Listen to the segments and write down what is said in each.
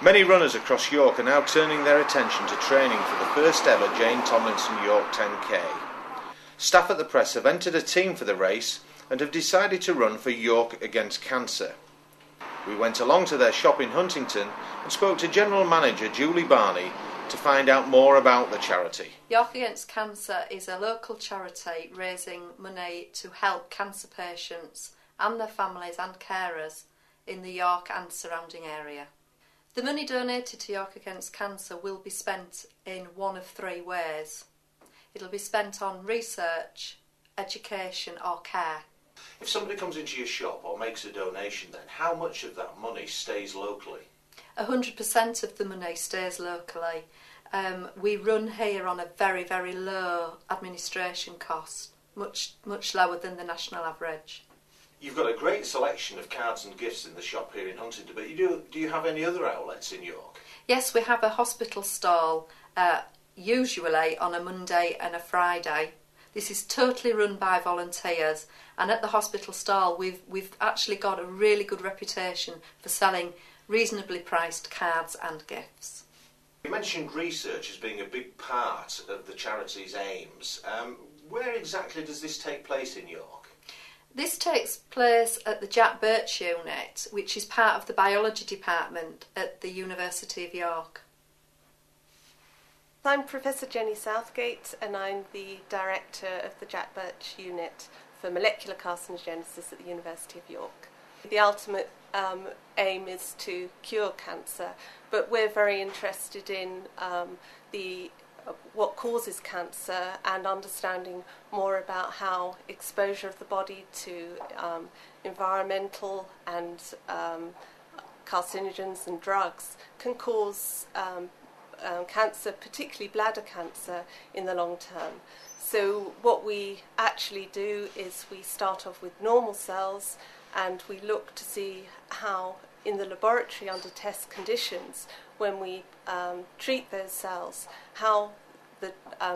Many runners across York are now turning their attention to training for the first ever Jane Tomlinson York 10K. Staff at the press have entered a team for the race and have decided to run for York Against Cancer. We went along to their shop in Huntington and spoke to General Manager Julie Barney to find out more about the charity. York Against Cancer is a local charity raising money to help cancer patients and their families and carers in the York and surrounding area. The money donated to York Against Cancer will be spent in one of three ways. It'll be spent on research, education or care. If somebody comes into your shop or makes a donation, then how much of that money stays locally? 100% of the money stays locally. We run here on a very, very low administration cost, much lower than the national average. You've got a great selection of cards and gifts in the shop here in Huntington, but do you have any other outlets in York? Yes, we have a hospital stall, usually on a Monday and a Friday. This is totally run by volunteers, and at the hospital stall we've actually got a really good reputation for selling reasonably priced cards and gifts. You mentioned research as being a big part of the charity's aims. Where exactly does this take place in York? This takes place at the Jack Birch unit, which is part of the biology department at the University of York. I'm Professor Jenny Southgate and I'm the Director of the Jack Birch Unit for Molecular Carcinogenesis at the University of York. The ultimate aim is to cure cancer, but we're very interested in what causes cancer and understanding more about how exposure of the body to environmental and carcinogens and drugs can cause cancer, particularly bladder cancer, in the long term. So what we actually do is we start off with normal cells and we look to see how in the laboratory under test conditions, when we treat those cells, how the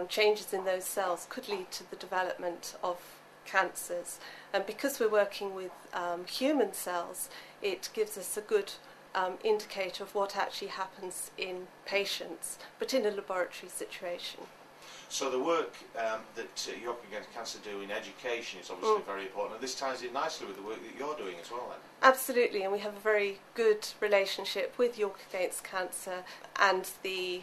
changes in those cells could lead to the development of cancers. And because we're working with human cells, it gives us a good indicator of what actually happens in patients, but in a laboratory situation. So the work that York Against Cancer do in education is obviously very important, and this ties in nicely with the work that you're doing as well then. Absolutely, and we have a very good relationship with York Against Cancer, and the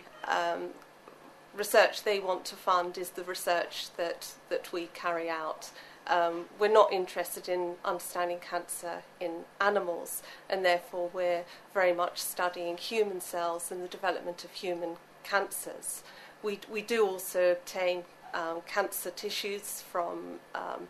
research they want to fund is the research that we carry out. We're not interested in understanding cancer in animals, and therefore we're very much studying human cells and the development of human cancers. We do also obtain cancer tissues from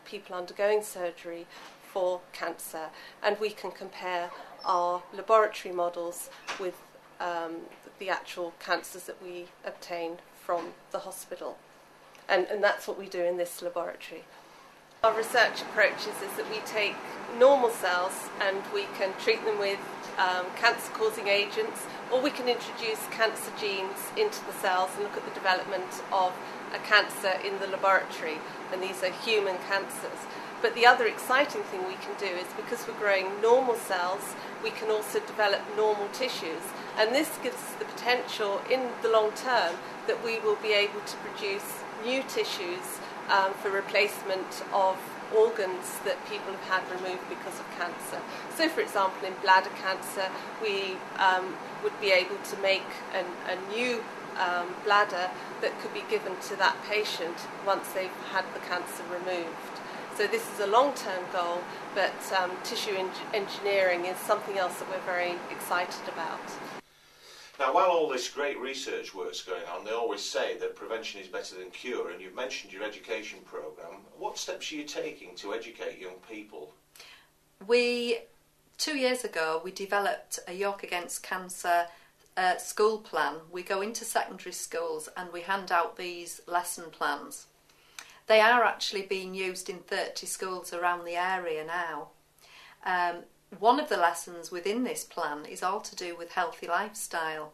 people undergoing surgery for cancer, and we can compare our laboratory models with the actual cancers that we obtain from the hospital. And that's what we do in this laboratory. Our research approaches is that we take normal cells and we can treat them with cancer-causing agents, or we can introduce cancer genes into the cells and look at the development of a cancer in the laboratory, and these are human cancers. But the other exciting thing we can do is, because we're growing normal cells, we can also develop normal tissues, and this gives us the potential in the long term that we will be able to produce new tissues for replacement of organs that people have had removed because of cancer. So for example, in bladder cancer, we would be able to make a new bladder that could be given to that patient once they've had the cancer removed. So this is a long-term goal, but tissue engineering is something else that we're very excited about. Now, while all this great research work's going on, they always say that prevention is better than cure, and you've mentioned your education programme. What steps are you taking to educate young people? 2 years ago, we developed a York Against Cancer school plan. We go into secondary schools and we hand out these lesson plans. They are actually being used in 30 schools around the area now. One of the lessons within this plan is all to do with healthy lifestyle,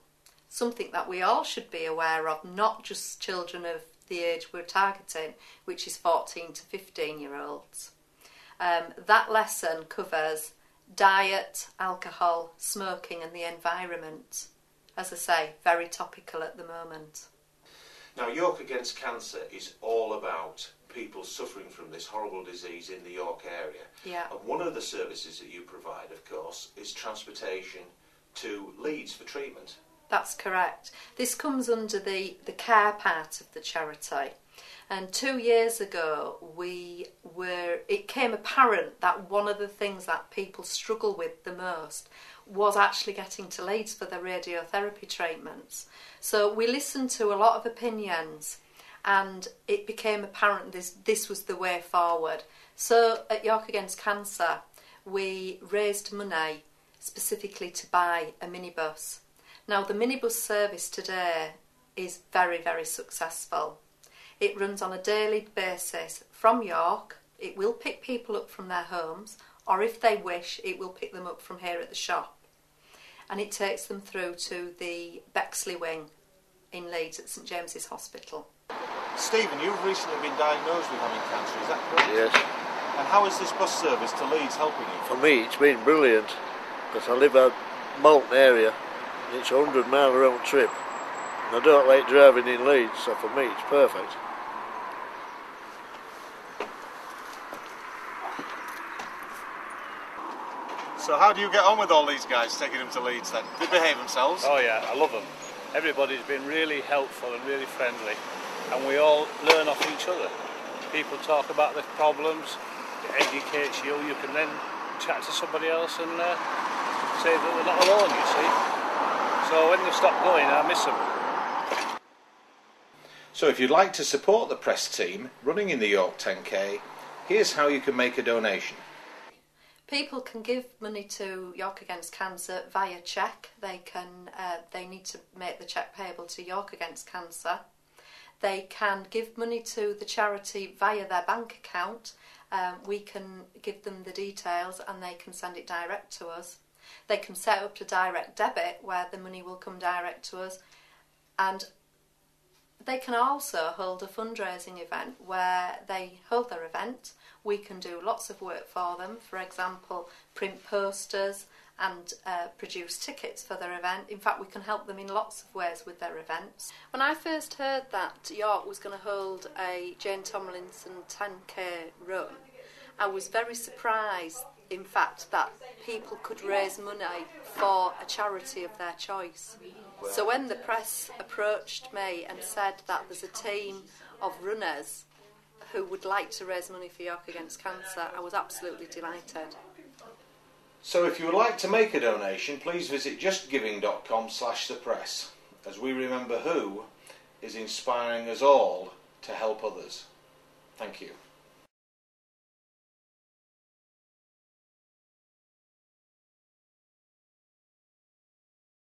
something that we all should be aware of, not just children of the age we're targeting, which is 14 to 15-year-olds. That lesson covers diet, alcohol, smoking and the environment. as I say, very topical at the moment. Now, York Against Cancer is all about people suffering from this horrible disease in the York area. Yeah. And one of the services that you provide, of course, is transportation to Leeds for treatment. That's correct. This comes under the care part of the charity. And 2 years ago, it came apparent that one of the things that people struggle with the most was actually getting to Leeds for their radiotherapy treatments. So we listened to a lot of opinions, and it became apparent this was the way forward. So at York Against Cancer, we raised money specifically to buy a minibus. Now, the minibus service today is very, very successful. It runs on a daily basis from York. It will pick people up from their homes, or if they wish, it will pick them up from here at the shop. And it takes them through to the Bexley wing in Leeds at St James's Hospital. Stephen, you've recently been diagnosed with having cancer, is that correct? Yes. And how is this bus service to Leeds helping you? For me, it's been brilliant, because I live out Malton area, and it's a 100-mile round trip, and I don't like driving in Leeds, so for me, it's perfect. So how do you get on with all these guys, taking them to Leeds then? They behave themselves? Oh yeah, I love them. Everybody's been really helpful and really friendly, and we all learn off each other. People talk about their problems, it educates you, you can then chat to somebody else and say that they're not alone, you see. So when they stop going, I miss them. So if you'd like to support the press team running in the York 10K, here's how you can make a donation. People can give money to York Against Cancer via cheque. They need to make the cheque payable to York Against Cancer. They can give money to the charity via their bank account. We can give them the details and they can send it direct to us. They can set up a direct debit where the money will come direct to us, and they can also hold a fundraising event where they hold their event. We can do lots of work for them, for example, print posters and produce tickets for their event. In fact, we can help them in lots of ways with their events. When I first heard that York was going to hold a Jane Tomlinson 10K run, I was very surprised, in fact, that people could raise money for a charity of their choice. So when the press approached me and said that there's a team of runners who would like to raise money for York Against Cancer, I was absolutely delighted. So if you would like to make a donation, please visit justgiving.com/thepress, as we remember who is inspiring us all to help others. Thank you.